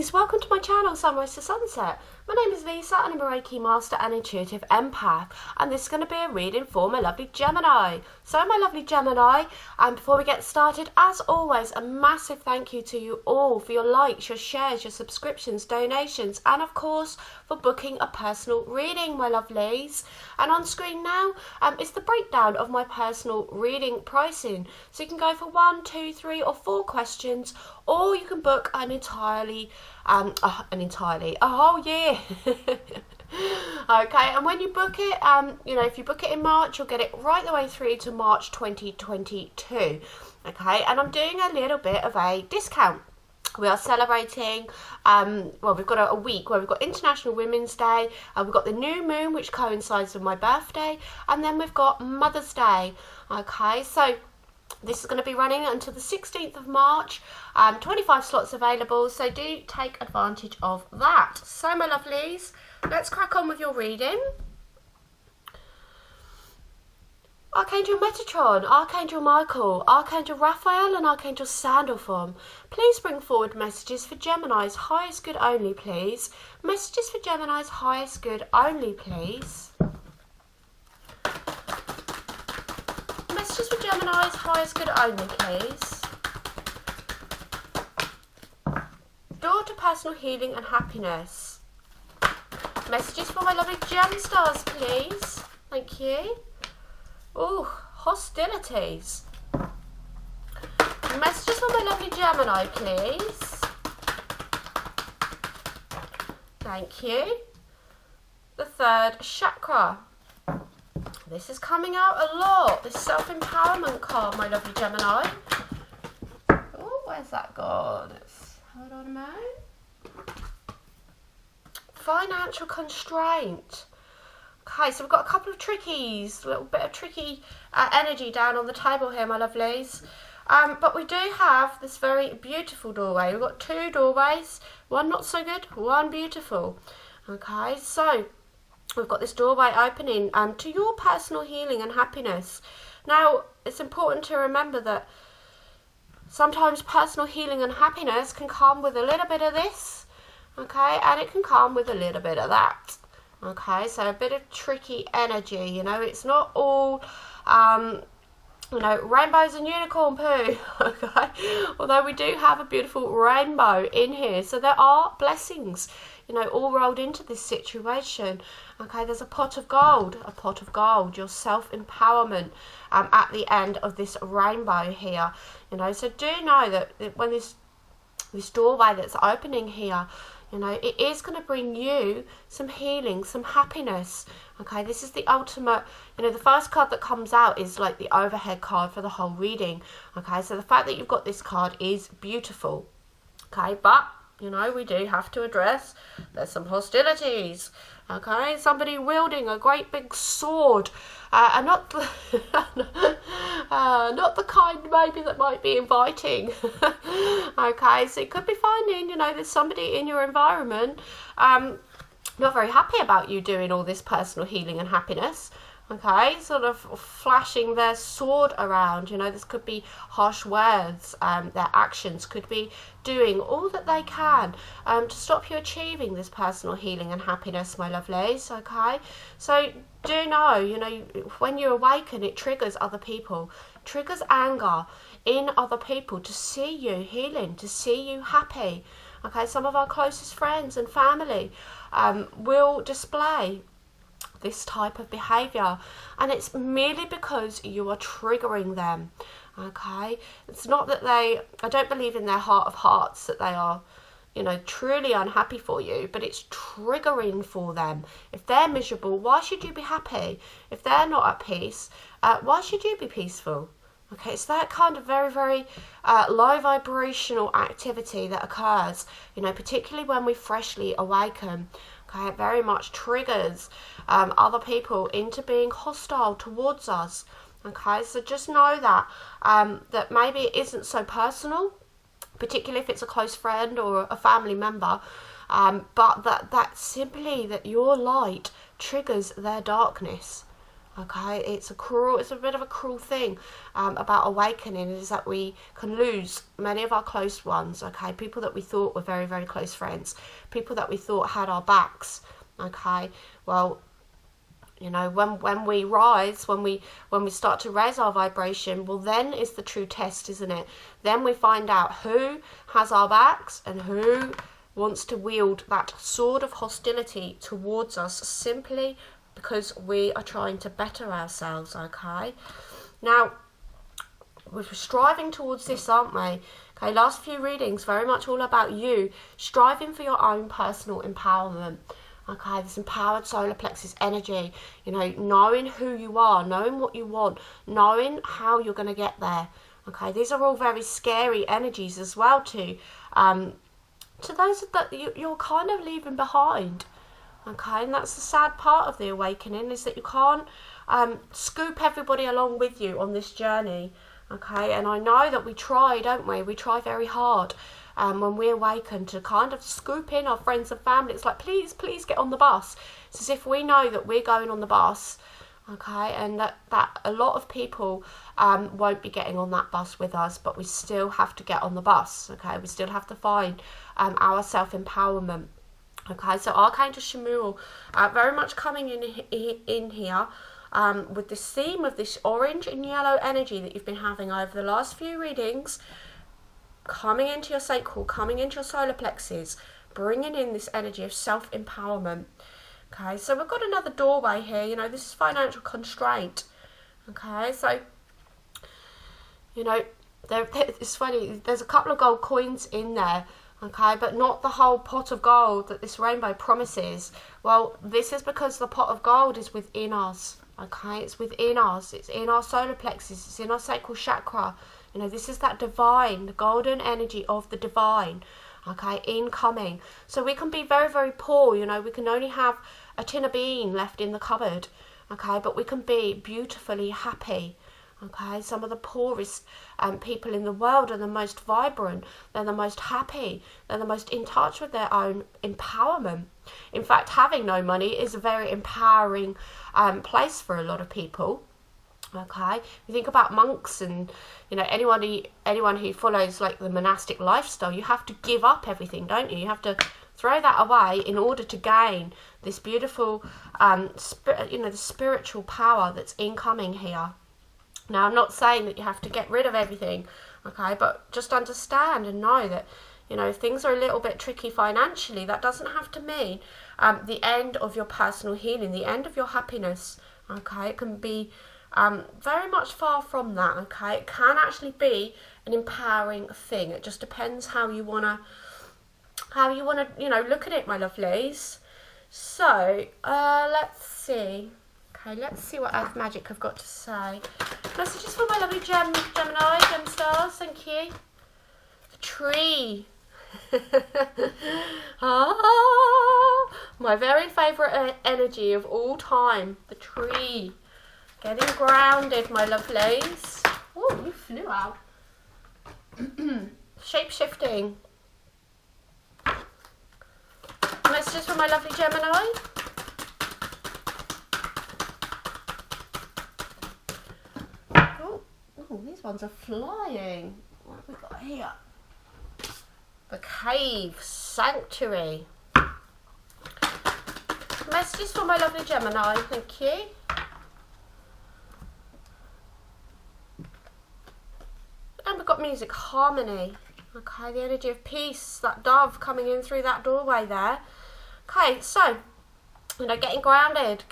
lovelies, welcome to my channel Sunrise to Sunset. My name is Lisa and I'm a Reiki Master and Intuitive Empath, and this is going to be a reading for my lovely Gemini. So my lovely Gemini, before we get started, as always, a massive thank you to you all for your likes, your shares, your subscriptions, donations, and of course for booking a personal reading, my lovelies. And on screen now is the breakdown of my personal reading pricing. So you can go for 1, 2, 3 or 4 questions, or you can book a whole year. Okay, and when you book it, if you book it in March, you'll get it right the way through to March 2022. Okay, and I'm doing a little bit of a discount. We are celebrating, we've got a week where we've got International Women's Day, we've got the new moon, which coincides with my birthday, and then we've got Mother's Day. Okay, so this is going to be running until the 16th of March, 25 slots available, so do take advantage of that. So my lovelies, let's crack on with your reading. Archangel Metatron, Archangel Michael, Archangel Raphael and Archangel Sandalphon, please bring forward messages for Gemini's highest good only, please. Messages for Gemini's highest good only, please. Messages for Gemini's highest good only, please. Door to personal healing and happiness. Messages for my lovely Gem Stars, please. Thank you. Oh, hostilities. Messages for my lovely Gemini, please. Thank you. The third chakra. This is coming out a lot. This self-empowerment card, my lovely Gemini. Oh, where's that gone? Hold on a moment. Financial constraint. Okay, so we've got a couple of trickies, a little bit of tricky energy down on the table here, my lovelies. But we do have this very beautiful doorway. We've got 2 doorways, one not so good, one beautiful. Okay, so we've got this doorway opening to your personal healing and happiness. Now, it's important to remember that sometimes personal healing and happiness can come with a little bit of this, okay, and it can come with a little bit of that. Okay, so a bit of tricky energy, it's not all, rainbows and unicorn poo, okay, although we do have a beautiful rainbow in here, so there are blessings, all rolled into this situation. Okay, there's a pot of gold, your self-empowerment at the end of this rainbow here, so do know that when this doorway that's opening here, it is going to bring you some healing, some happiness. Okay, this is the ultimate, the first card that comes out is like the overhead card for the whole reading. Okay, so the fact that you've got this card is beautiful. Okay, but, we do have to address there's some hostilities. Okay, somebody wielding a great big sword, and not the, not the kind maybe that might be inviting. Okay, so you could be finding, there's somebody in your environment not very happy about you doing all this personal healing and happiness. Okay, sort of flashing their sword around, this could be harsh words, their actions could be doing all that they can to stop you achieving this personal healing and happiness, my lovelies, okay? So do know, when you awaken, it triggers other people, triggers anger in other people to see you healing, to see you happy, okay? Some of our closest friends and family will display this type of behavior, and it's merely because you are triggering them. Okay, it's not that I don't believe in their heart of hearts that they are truly unhappy for you, but it's triggering for them. If they're miserable, why should you be happy? If they're not at peace, why should you be peaceful? Okay, it's that kind of very, very low vibrational activity that occurs, particularly when we freshly awaken. Okay, it very much triggers other people into being hostile towards us. Okay, so just know that that maybe it isn't so personal, particularly if it's a close friend or a family member, but that simply that your light triggers their darkness. Okay, it's a bit of a cruel thing about awakening, is that we can lose many of our close ones. Okay, people that we thought were very, very close friends, people that we thought had our backs. Okay, well, you know, when we rise, when we start to raise our vibration, well, then is the true test, isn't it? Then we find out who has our backs and who wants to wield that sword of hostility towards us simply because we are trying to better ourselves. Okay, now we're striving towards this, aren't we? Okay, last few readings very much all about you striving for your own personal empowerment. Okay, this empowered solar plexus energy, you know, knowing who you are, knowing what you want, knowing how you're going to get there. Okay, these are all very scary energies as well to those that you're kind of leaving behind. Okay, and that's the sad part of the awakening, is that you can't scoop everybody along with you on this journey. Okay, and I know that we try, don't we? We try very hard when we awaken to kind of scoop in our friends and family. It's like, please get on the bus. It's as if we know that we're going on the bus, okay, and that a lot of people won't be getting on that bus with us, but we still have to get on the bus. Okay, we still have to find our self-empowerment. Okay, so Archangel Chamuel very much coming in here with this theme of this orange and yellow energy that you've been having over the last few readings, coming into your sacral, coming into your solar plexus, bringing in this energy of self-empowerment. Okay, so we've got another doorway here. You know, this is financial constraint. Okay, so, you know, it's funny, there's a couple of gold coins in there. Okay, but not the whole pot of gold that this rainbow promises. Well, this is because the pot of gold is within us. Okay, it's within us. It's in our solar plexus. It's in our sacral chakra. You know, this is that divine, the golden energy of the divine. Okay, incoming. So we can be very, very poor. You know, we can only have a tin of bean left in the cupboard. Okay, but we can be beautifully happy. Okay, some of the poorest people in the world are the most vibrant, they're the most happy, they're the most in touch with their own empowerment. In fact, having no money is a very empowering place for a lot of people. Okay, you think about monks and, you know, anyone who follows like the monastic lifestyle, you have to give up everything, don't you? You have to throw that away in order to gain this beautiful, the spiritual power that's incoming here. Now, I'm not saying that you have to get rid of everything, okay, but just understand and know that, you know, if things are a little bit tricky financially, that doesn't have to mean the end of your personal healing, the end of your happiness, okay? It can be very much far from that, okay? It can actually be an empowering thing. It just depends how you wanna, you know, look at it, my lovelies. So, let's see. Okay, let's see what Earth Magic have got to say. Messages for my lovely Gemini, Gem Stars, thank you. The tree. My very favourite energy of all time. The tree. Getting grounded, my lovelies. Oh, you flew out. Shape-shifting. Messages for my lovely Gemini. Oh, these ones are flying. What have we got here? The cave, sanctuary. Messages for my lovely Gemini, thank you. And we've got music, harmony. Okay, the energy of peace, that dove coming in through that doorway there. Okay, so, you know, getting grounded.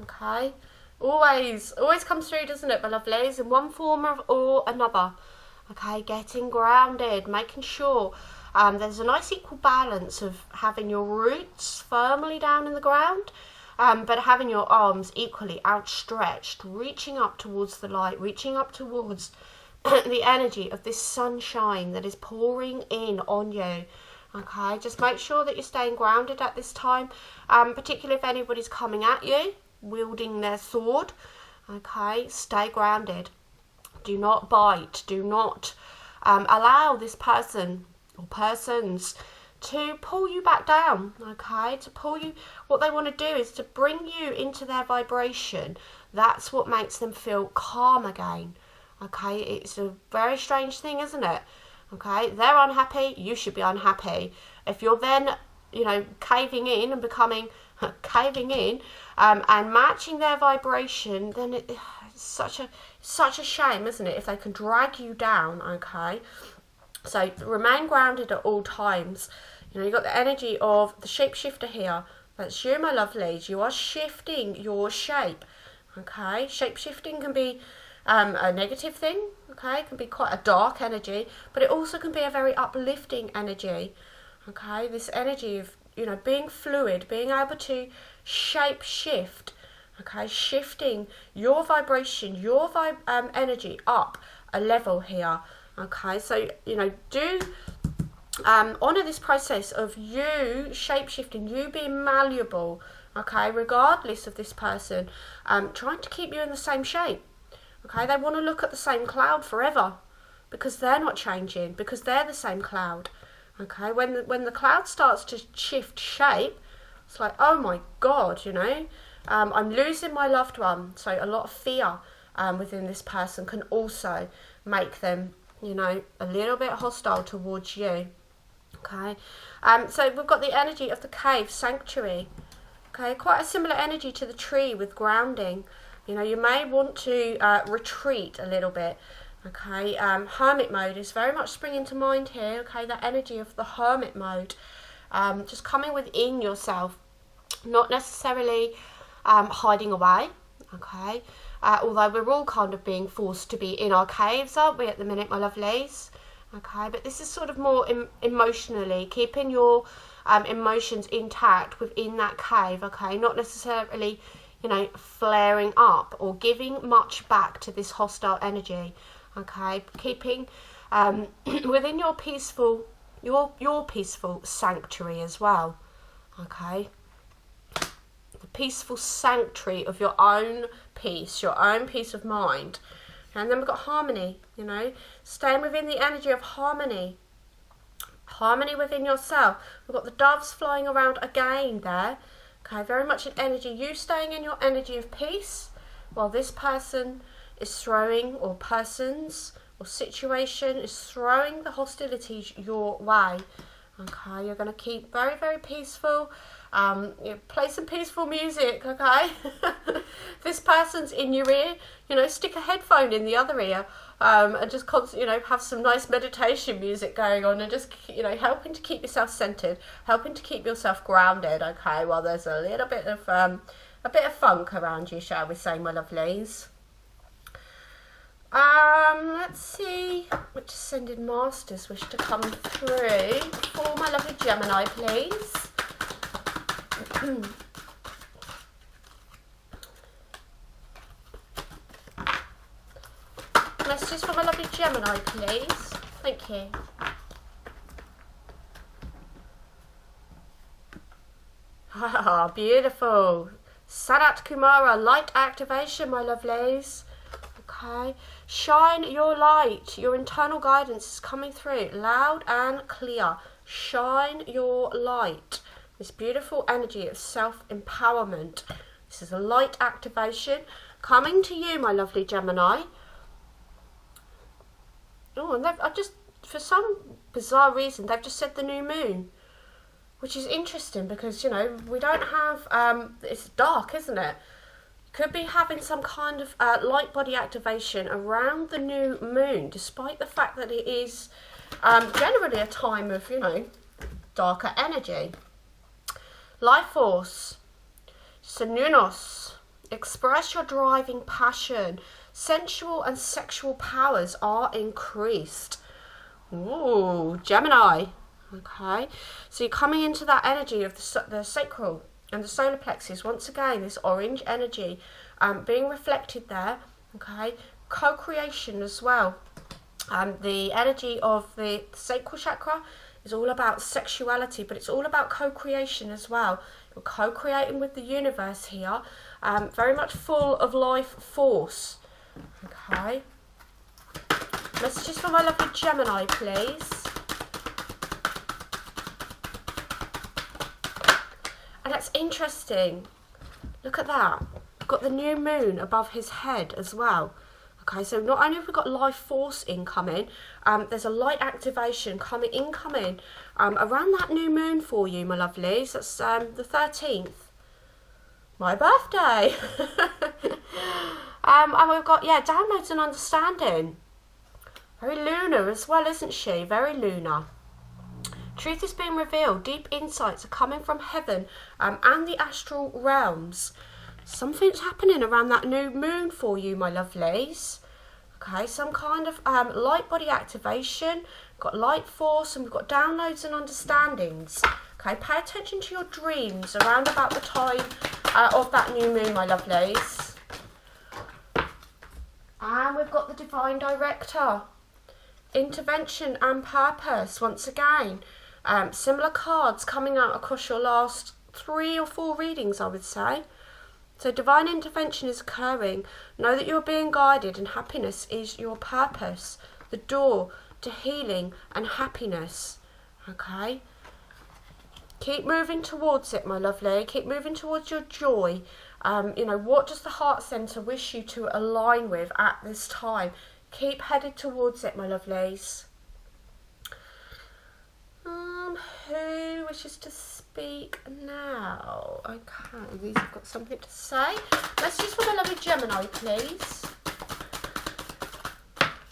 Okay. Always comes through, doesn't it, my lovelies, in one form or another. Okay, getting grounded, making sure there's a nice equal balance of having your roots firmly down in the ground, but having your arms equally outstretched, reaching up towards the light, reaching up towards the energy of this sunshine that is pouring in on you. Okay, just make sure that you're staying grounded at this time, particularly if anybody's coming at you wielding their sword. Okay, stay grounded. Do not bite. Do not allow this person or persons to pull you back down, okay, to pull you. What they want to do is to bring you into their vibration. That's what makes them feel calm again, okay. It's a very strange thing, isn't it? Okay, they're unhappy, you should be unhappy. If you're then, you know, caving in and becoming caving in and matching their vibration, then it's such a shame, isn't it, if they can drag you down, okay. So remain grounded at all times. You know, you've got the energy of the shapeshifter here. That's you, my lovelies. You are shifting your shape, okay. Shape-shifting can be a negative thing, okay. It can be quite a dark energy, but it also can be a very uplifting energy, okay. This energy of, you know, being fluid, being able to shape shift, okay, shifting your vibration, your energy up a level here, okay. So, you know, do honor this process of you shape shifting, you being malleable, okay, regardless of this person trying to keep you in the same shape, okay. They want to look at the same cloud forever because they're not changing, because they're the same cloud. Okay, when the cloud starts to shift shape, it's like, oh my God, you know, I'm losing my loved one. So a lot of fear within this person can also make them, you know, a little bit hostile towards you. Okay, so we've got the energy of the cave sanctuary. Okay, quite a similar energy to the tree with grounding. You know, you may want to retreat a little bit. Okay, hermit mode is very much springing to mind here. Okay, that energy of the hermit mode, just coming within yourself, not necessarily hiding away. Okay, although we're all kind of being forced to be in our caves, aren't we, at the minute, my lovelies? Okay, but this is sort of more emotionally keeping your emotions intact within that cave. Okay, not necessarily, you know, flaring up or giving much back to this hostile energy. Okay, keeping within your peaceful sanctuary as well. Okay, the peaceful sanctuary of your own peace, your own peace of mind. And then we've got harmony, you know, staying within the energy of harmony within yourself. We've got the doves flying around again there. Okay, very much an energy, you staying in your energy of peace while this person is throwing, or persons or situation is throwing the hostilities your way. Okay, you're going to keep very, very peaceful. You play some peaceful music, okay? This person's in your ear, you know, stick a headphone in the other ear, and just you know, have some nice meditation music going on, and just, you know, helping to keep yourself centered, helping to keep yourself grounded, okay, while there's a little bit of funk around you, shall we say, my lovelies. Let's see which ascended masters wish to come through for my lovely Gemini, please. Messages for my lovely Gemini, please. Thank you. Ah, beautiful. Sanat Kumara, light activation, my lovelies. Okay, shine your light. Your internal guidance is coming through loud and clear. Shine your light. This beautiful energy of self-empowerment. This is a light activation coming to you, my lovely Gemini. Oh, and I just, for some bizarre reason, they've just said the new moon, which is interesting because, you know, we don't have, it's dark, isn't it? Could be having some kind of light body activation around the new moon, despite the fact that it is generally a time of, you know, darker energy. Life force, Senunos, express your driving passion. Sensual and sexual powers are increased. Ooh, Gemini. Okay, so you're coming into that energy of the sacral and the solar plexus. Once again, this orange energy being reflected there. Okay, co-creation as well. The energy of the sacral chakra is all about sexuality, but it's all about co-creation as well. You're co-creating with the universe here, very much full of life force. Okay, messages for my lovely Gemini, please. it's interesting. Look at that. We've got the new moon above his head as well. Okay, so not only have we got life force incoming, there's a light activation incoming around that new moon for you, my lovelies. That's the 13th. My birthday. And we've got, yeah, downloads and understanding. Very lunar as well, isn't she? Very lunar. Truth is being revealed. Deep insights are coming from heaven and the astral realms. Something's happening around that new moon for you, my lovelies. Okay, some kind of light body activation. We've got light force and we've got downloads and understandings. Okay, pay attention to your dreams around about the time of that new moon, my lovelies. And we've got the divine director. Intervention and purpose, once again. Similar cards coming out across your last 3 or 4 readings, I would say. So divine intervention is occurring. Know that you're being guided and happiness is your purpose. The door to healing and happiness. Okay? Keep moving towards it, my lovely. Keep moving towards your joy. You know, what does the heart centre wish you to align with at this time? Keep headed towards it, my lovelies. Who wishes to speak now? Okay, these have got something to say. Messages from a lovely Gemini, please.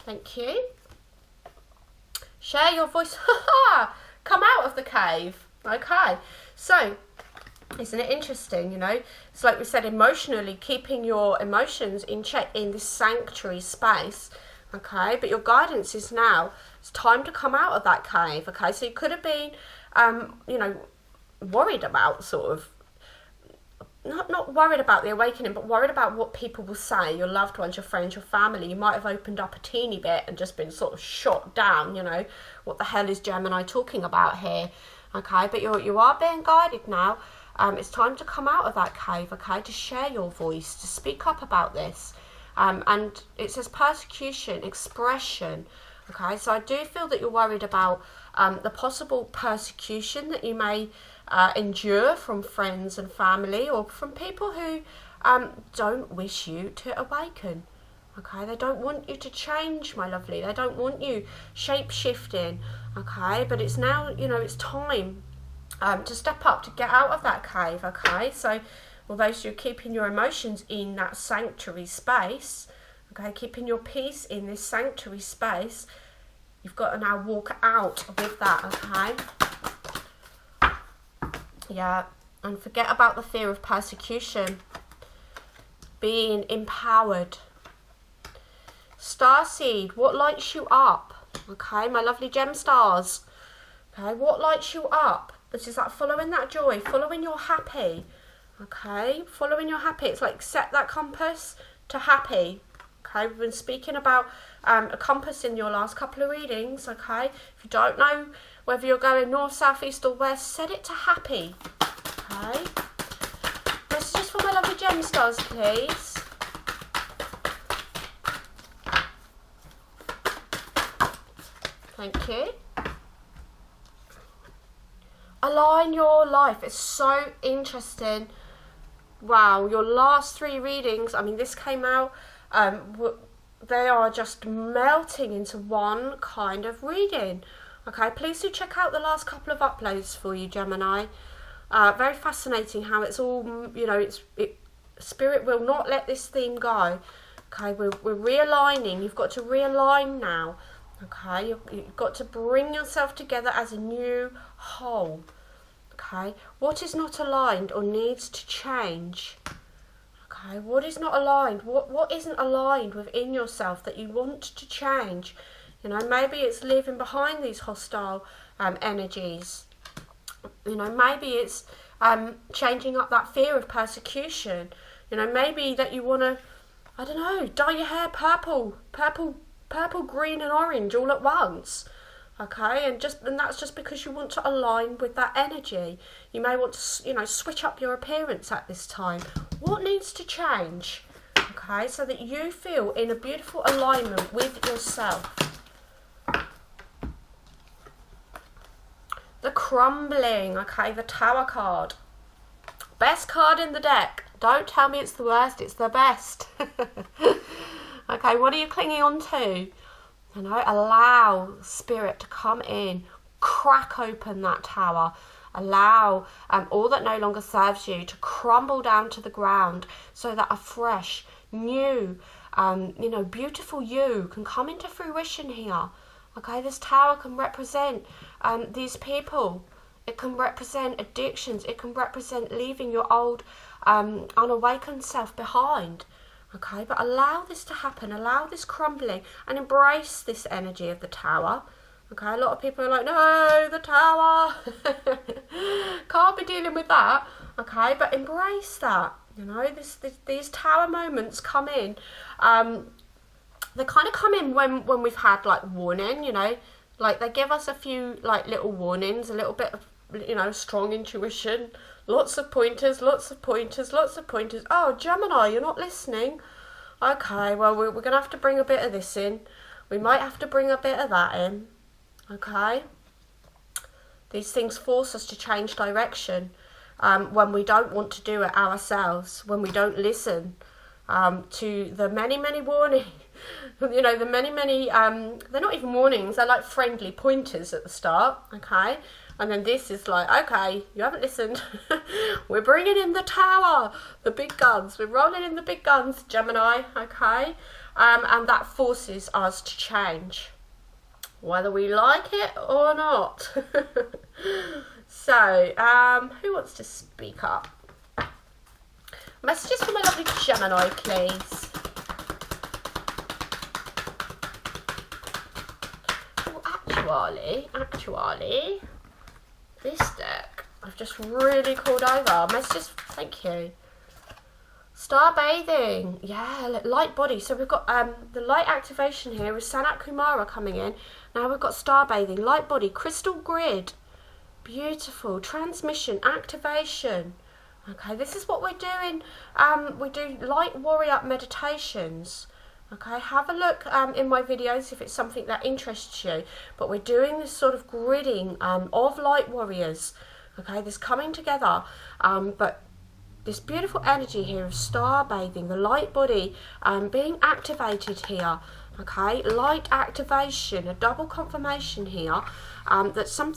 Thank you. Share your voice. Come out of the cave. Okay, so isn't it interesting? You know, it's like we said, emotionally keeping your emotions in check in this sanctuary space. Okay, but your guidance is now, it's time to come out of that cave. Okay, so you could have been, you know, worried about sort of, not worried about the awakening, but worried about what people will say, your loved ones, your friends, your family. You might have opened up a teeny bit and just been sort of shot down, you know, what the hell is Gemini talking about here? Okay, but you are being guided now. It's time to come out of that cave, okay, to share your voice, to speak up about this. And it says persecution, expression. Okay, so I do feel that you're worried about the possible persecution that you may endure from friends and family or from people who don't wish you to awaken. Okay, they don't want you to change, my lovely. They don't want you shape-shifting. Okay, but it's now, you know, it's time to step up, to get out of that cave. Okay, so although you're keeping your emotions in that sanctuary space, okay, keeping your peace in this sanctuary space, you've got to now walk out with that, okay? Yeah, and forget about the fear of persecution. Being empowered. Starseed, what lights you up? Okay, my lovely gem stars. Okay, what lights you up? This is like following that joy, following your happy. Okay, following your happy. It's like set that compass to happy. Okay, we've been speaking about a compass in your last couple of readings. Okay, if you don't know whether you're going north, south, east or west, set it to happy. Okay, messages for my lovely gem stars, please. Thank you. Align your life. It's so interesting. Wow, your last 3 readings, I mean, this came out, they are just melting into one kind of reading. Okay, please do check out the last couple of uploads for you, Gemini. Very fascinating how it's all, you know, Spirit will not let this theme go. Okay, we're realigning. You've got to realign now. Okay, you've got to bring yourself together as a new whole. Okay, what is not aligned or needs to change? Okay, what is not aligned? What isn't aligned within yourself that you want to change? You know, maybe it's leaving behind these hostile energies. You know, maybe it's changing up that fear of persecution. You know, maybe that you want to, I don't know, dye your hair purple, green and orange all at once. Okay, and that's just because you want to align with that energy. You may want to, you know, switch up your appearance at this time. What needs to change? Okay, so that you feel in a beautiful alignment with yourself. The crumbling, okay, the Tower card. Best card in the deck. Don't tell me it's the worst, it's the best. Okay, what are you clinging on to? You know, allow spirit to come in, crack open that tower. Allow all that no longer serves you to crumble down to the ground so that a fresh, new, you know, beautiful you can come into fruition here. Okay, this tower can represent these people. It can represent addictions. It can represent leaving your old unawakened self behind. Okay, but allow this to happen. Allow this crumbling and embrace this energy of the tower. Okay, a lot of people are like, no, the tower. Can't be dealing with that. Okay, but embrace that. You know, these tower moments come in. They kind of come in when we've had like warning, you know, like they give us a few like little warnings, a little bit of, you know, strong intuition, lots of pointers, lots of pointers, lots of pointers. Oh, Gemini, you're not listening. Okay, well, we're going to have to bring a bit of this in. We might have to bring a bit of that in. Okay? These things force us to change direction when we don't want to do it ourselves, when we don't listen to the many, many warnings. You know, the many, they're not even warnings, they're like friendly pointers at the start, okay? And then this is like, okay, you haven't listened. We're bringing in the tower, the big guns. We're rolling in the big guns, Gemini, okay? And that forces us to change, whether we like it or not. So, who wants to speak up? Messages from my lovely Gemini, please. Actually, this deck I've just really called over. Messages, thank you. Star bathing, yeah, light body. So we've got the light activation here with Sanat Kumara coming in. Now we've got star bathing, light body, crystal grid, beautiful transmission, activation. Okay, this is what we're doing. We do light warrior meditations. Okay, have a look in my videos if it's something that interests you. But we're doing this sort of gridding of light warriors. Okay, this coming together. But this beautiful energy here of star bathing, the light body being activated here. Okay, light activation, a double confirmation here that some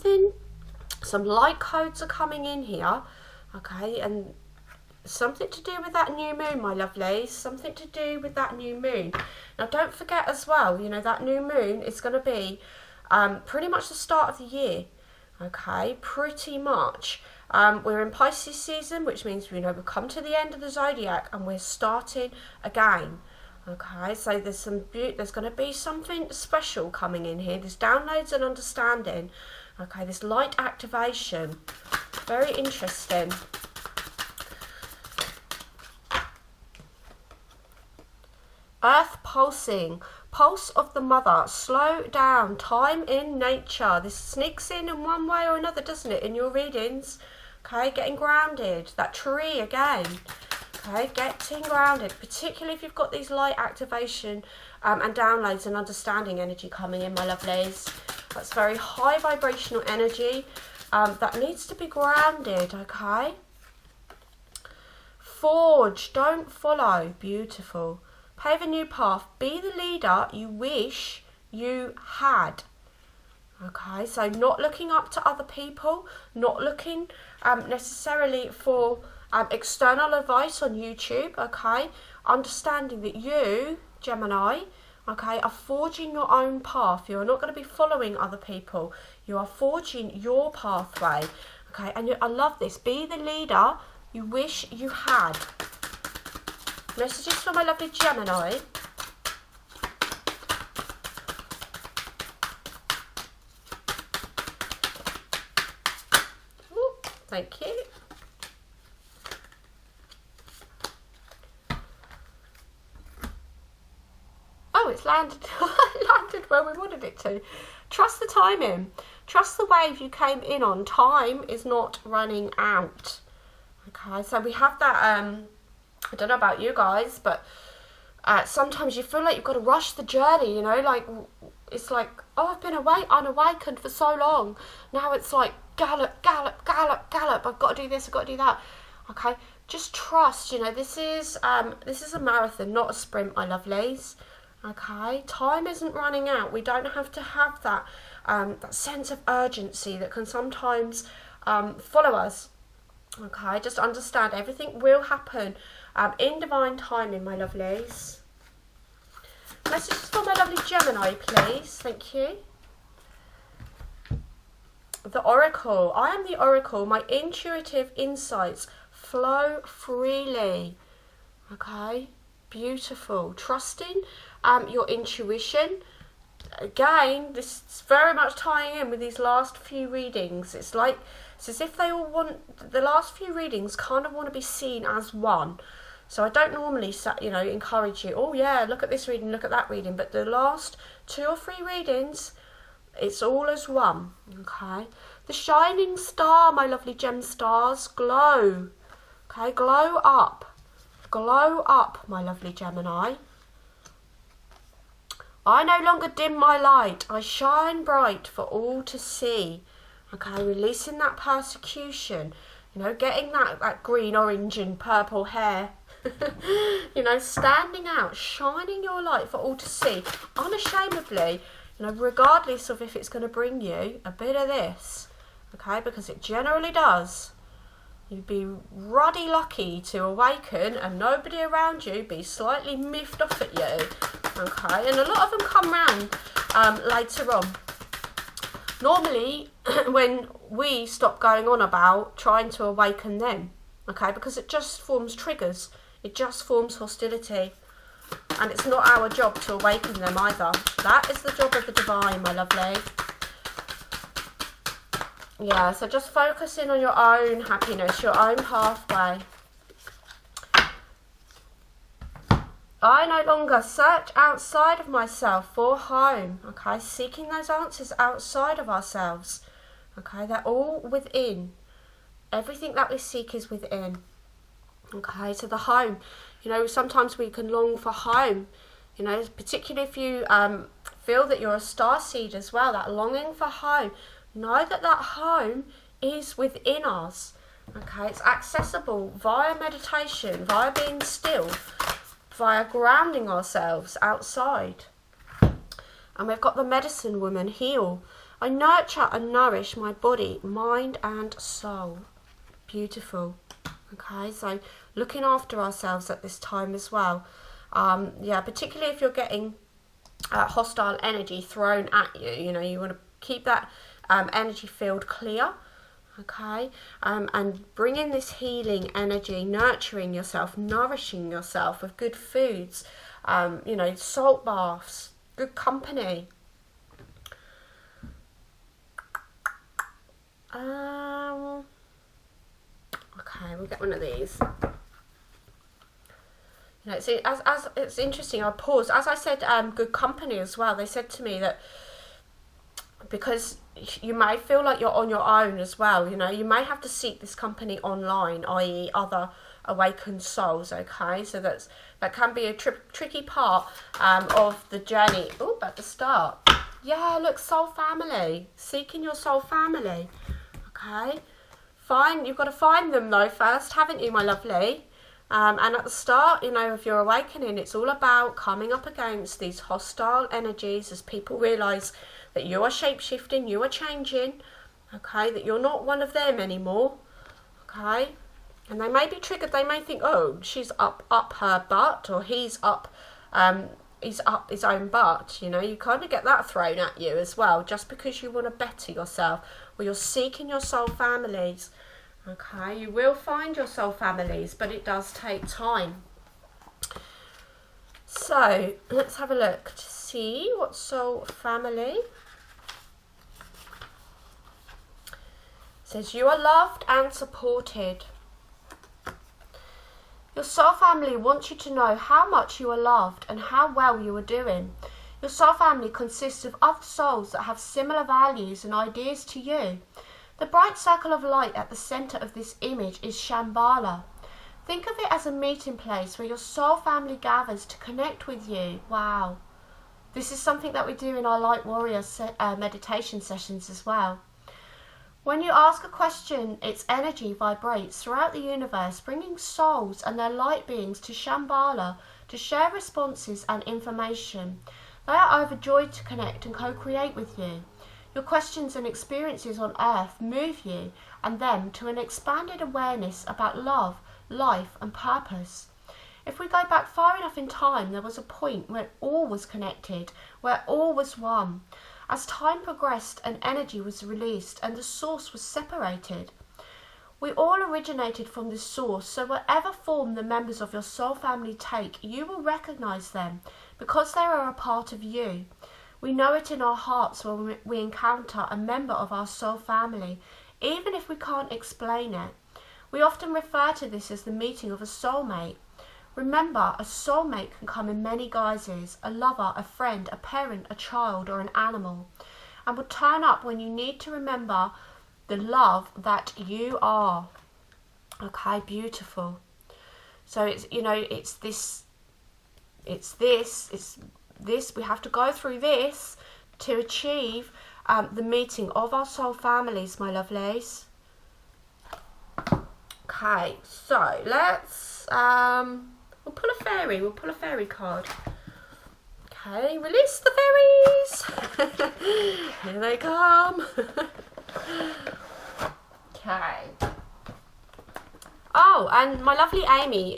light codes are coming in here. Okay, and something to do with that new moon, my lovelies. Something to do with that new moon. Now, don't forget as well, you know, that new moon is going to be pretty much the start of the year. Okay, pretty much. We're in Pisces season, which means, you know, we've come to the end of the zodiac and we're starting again. Okay, so there's going to be something special coming in here. There's downloads and understanding. Okay, this light activation. Very interesting. Earth pulsing, pulse of the mother, slow down, time in nature. This sneaks in one way or another, doesn't it, in your readings? Okay, getting grounded, that tree again. Okay, getting grounded, particularly if you've got these light activation and downloads and understanding energy coming in, my lovelies. That's very high vibrational energy that needs to be grounded, okay? Forge, don't follow, beautiful. Pave a new path. Be the leader you wish you had. Okay, so not looking up to other people, not looking necessarily for external advice on YouTube, okay? Understanding that you, Gemini, okay, are forging your own path. You're not going to be following other people. You are forging your pathway, okay? And I love this. Be the leader you wish you had. Messages for my lovely Gemini. Ooh, thank you. Oh, it's landed. It landed where we wanted it to. Trust the timing. Trust the wave you came in on. Time is not running out. Okay, so we have that. I don't know about you guys, but sometimes you feel like you've got to rush the journey, you know, like, it's like, oh, I've been unawakened for so long. Now it's like, gallop, gallop, gallop, gallop. I've got to do this, I've got to do that. Okay, just trust, you know, this is a marathon, not a sprint, my lovelies. Okay, time isn't running out. We don't have to have that that sense of urgency that can sometimes follow us. Okay, just understand everything will happen in divine timing, my lovelies. Messages for my lovely Gemini, please. Thank you. The Oracle. I am the Oracle. My intuitive insights flow freely. Okay, beautiful. Trusting your intuition. Again, this is very much tying in with these last few readings. It's as if they all want, the last few readings kind of want to be seen as one. So I don't normally, you know, encourage you, oh yeah, look at this reading, look at that reading. But the last 2 or 3 readings, it's all as one. Okay. The shining star, my lovely gem stars, glow. Okay, glow up. Glow up, my lovely Gemini. I no longer dim my light. I shine bright for all to see. Okay, releasing that persecution. You know, getting that green, orange and purple hair. You know, standing out, shining your light for all to see. Unashamedly, you know, regardless of if it's going to bring you a bit of this. Okay, because it generally does. You'd be ruddy lucky to awaken and nobody around you be slightly miffed off at you. Okay, and a lot of them come round later on. Normally, when we stop going on about trying to awaken them, okay, because it just forms triggers. It just forms hostility. And it's not our job to awaken them either. That is the job of the divine, my lovely. Yeah, so just focusing on your own happiness, your own pathway. I no longer search outside of myself for home. Okay, seeking those answers outside of ourselves. Okay, they're all within. Everything that we seek is within. Okay, so the home. You know, sometimes we can long for home. You know, particularly if you feel that you're a starseed as well, that longing for home. Know that that home is within us. Okay, it's accessible via meditation, via being still, via grounding ourselves outside. And we've got the medicine woman, heal. I nurture and nourish my body, mind and soul. Beautiful. Okay, so looking after ourselves at this time as well. Yeah, particularly if you're getting hostile energy thrown at you. You know, you want to keep that energy field clear. Okay, and bring in this healing energy, nurturing yourself, nourishing yourself with good foods, you know, salt baths, good company. Okay, we'll get one of these. You know, see, as it's interesting. I paused as I said, good company as well. They said to me that because you may feel like you're on your own as well. You know, you may have to seek this company online, i.e. other awakened souls. Okay, so that can be a tricky part of the journey. Oh, at the start. Yeah, look, soul family, seeking your soul family. Okay, you've got to find them though first, haven't you, my lovely? And at the start, you know, of your awakening, it's all about coming up against these hostile energies as people realise that you are shape-shifting, you are changing, okay, that you're not one of them anymore, okay? And they may be triggered, they may think, oh, she's up her butt, or he's up his own butt, you know, you kind of get that thrown at you as well, just because you want to better yourself, or you're seeking your soul families, okay? You will find your soul families, but it does take time. So, let's have a look to see what soul family says. You are loved and supported. Your soul family wants you to know how much you are loved and how well you are doing. Your soul family consists of other souls that have similar values and ideas to you. The bright circle of light at the centre of this image is Shambhala. Think of it as a meeting place where your soul family gathers to connect with you. Wow. This is something that we do in our Light Warrior meditation sessions as well. When you ask a question, its energy vibrates throughout the universe, bringing souls and their light beings to Shambhala to share responses and information. They are overjoyed to connect and co-create with you. Your questions and experiences on Earth move you and them to an expanded awareness about love, life and purpose. If we go back far enough in time, there was a point where all was connected, where all was one. As time progressed and energy was released and the source was separated. We all originated from this source, so whatever form the members of your soul family take, you will recognize them because they are a part of you. We know it in our hearts when we encounter a member of our soul family, even if we can't explain it. We often refer to this as the meeting of a soulmate. Remember, a soulmate can come in many guises: a lover, a friend, a parent, a child, or an animal, and will turn up when you need to remember the love that you are. Okay, beautiful. So it's, you know, it's this, we have to go through this to achieve the meeting of our soul families, my lovelies. Okay, so let's we'll pull a fairy. We'll pull a fairy card. Okay, release the fairies. Here they come. Okay. Oh, and my lovely Amy,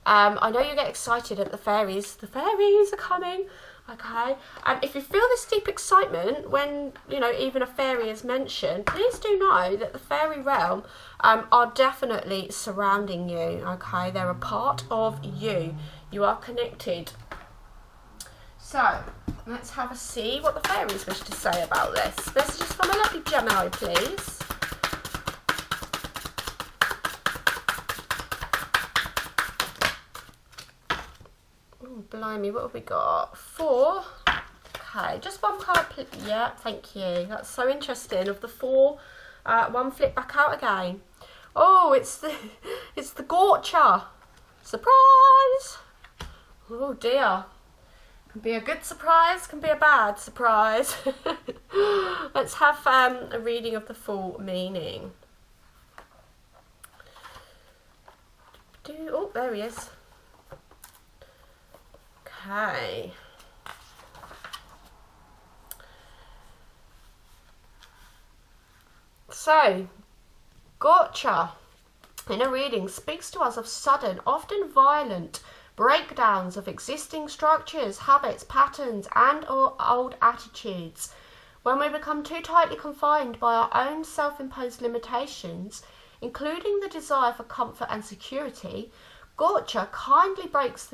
I know you get excited at the fairies. The fairies are coming. Okay. And if you feel this deep excitement when, you know, even a fairy is mentioned, please do know that the fairy realm are definitely surrounding you. Okay. They're a part of you. You are connected. So, let's have a see what the fairies wish to say about this. Messages from a lovely Gemini, please. Blimey, what have we got? 4. Okay, just one card. Yeah, thank you. That's so interesting. Of the 4, one flip back out again. Oh, it's the Gorcha. Surprise! Oh dear. Can be a good surprise, can be a bad surprise. Let's have a reading of the full meaning. Oh, there he is. Okay. So, Gorcha, in a reading, speaks to us of sudden, often violent, breakdowns of existing structures, habits, patterns, and or old attitudes. When we become too tightly confined by our own self-imposed limitations, including the desire for comfort and security, Gorcha kindly breaks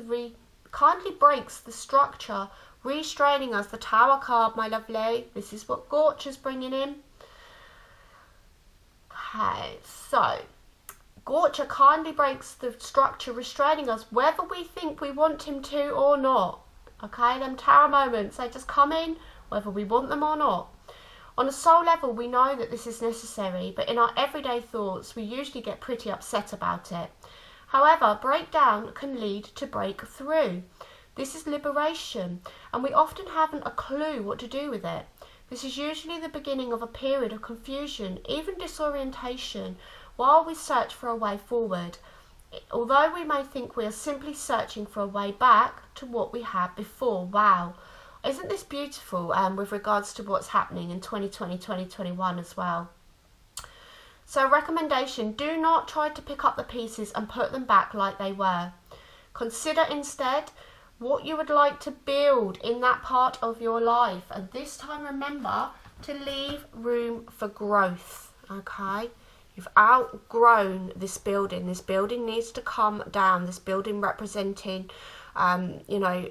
the structure, restraining us. The Tower card, my lovely. This is what Gorcha's bringing in. Okay, so Gorcha kindly breaks the structure, restraining us, whether we think we want him to or not. Okay, them Tower moments, they just come in, whether we want them or not. On a soul level, we know that this is necessary, but in our everyday thoughts, we usually get pretty upset about it. However, breakdown can lead to breakthrough. This is liberation, and we often haven't a clue what to do with it. This is usually the beginning of a period of confusion, even disorientation, while we search for a way forward. Although we may think we are simply searching for a way back to what we had before. Wow. Isn't this beautiful with regards to what's happening in 2020, 2021 as well? So recommendation, do not try to pick up the pieces and put them back like they were. Consider instead what you would like to build in that part of your life. And this time remember to leave room for growth, okay? You've outgrown this building. This building needs to come down. This building representing, you know,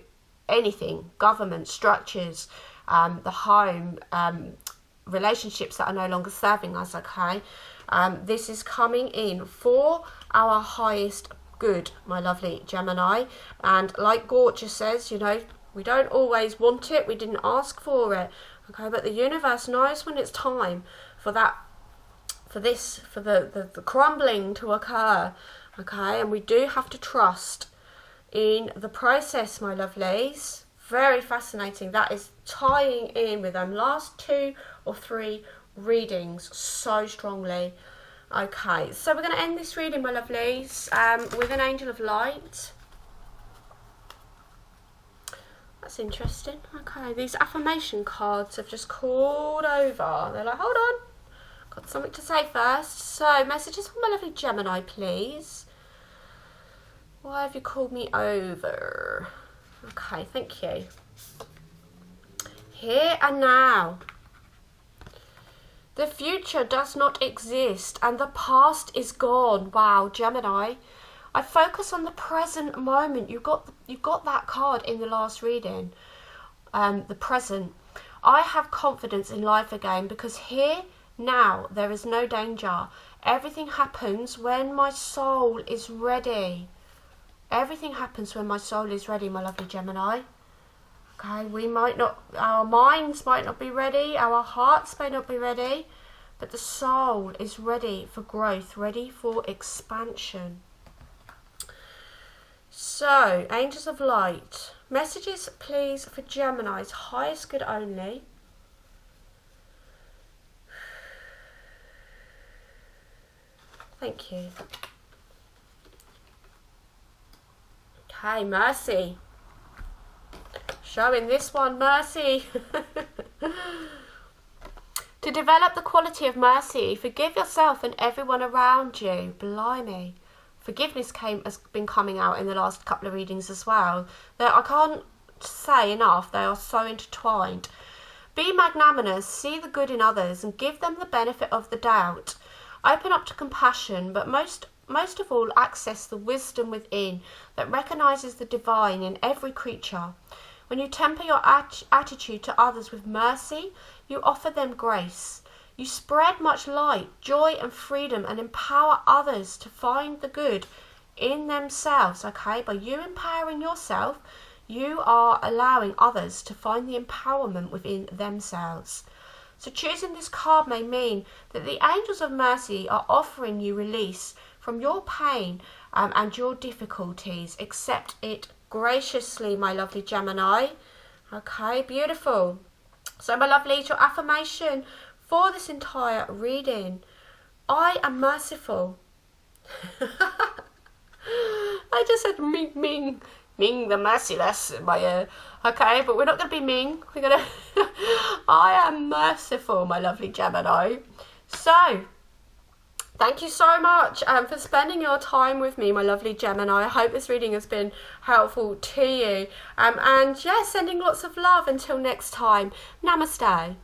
anything, government, structures, the home, relationships that are no longer serving us, okay? This is coming in for our highest good, my lovely Gemini. And like Gorcha says, you know, we don't always want it. We didn't ask for it, okay? But the universe knows when it's time for that, for the crumbling to occur, okay? And we do have to trust in the process, my lovelies. Very fascinating. That is tying in with them last 2 or 3 readings so strongly. Okay, so we're going to end this reading, my lovelies, with an angel of light. That's interesting. Okay, these affirmation cards have just called over. They're like, hold on, got something to say first. So, messages for my lovely Gemini, please. Why have you called me over? Okay, thank you. Here and now. The future does not exist and the past is gone. Wow, Gemini. I focus on the present moment. You got that card in the last reading. The present. I have confidence in life again because here, now, there is no danger. Everything happens when my soul is ready. Everything happens when my soul is ready, my lovely Gemini. Okay, our minds might not be ready, our hearts may not be ready, but the soul is ready for growth, ready for expansion. So, angels of light, messages please for Gemini's highest good only. Thank you. Okay, mercy. Showing this one mercy. To develop the quality of mercy, forgive yourself and everyone around you. Blimey. Forgiveness has been coming out in the last couple of readings as well. I can't say enough, they are so intertwined. Be magnanimous, see the good in others and give them the benefit of the doubt. Open up to compassion, but most of all access the wisdom within that recognises the divine in every creature. When you temper your attitude to others with mercy, you offer them grace. You spread much light, joy and freedom and empower others to find the good in themselves, okay? By you empowering yourself, you are allowing others to find the empowerment within themselves. So choosing this card may mean that the angels of mercy are offering you release from your pain and your difficulties. Accept it graciously, my lovely Gemini. Okay, beautiful. So my lovelies, your affirmation for this entire reading: I am merciful. I just said Ming the merciless in my ear. Okay, but we're not going to be Ming. We're going to I am merciful, my lovely Gemini. So thank you so much for spending your time with me, my lovely Gemini. I hope this reading has been helpful to you. And yeah, sending lots of love until next time. Namaste.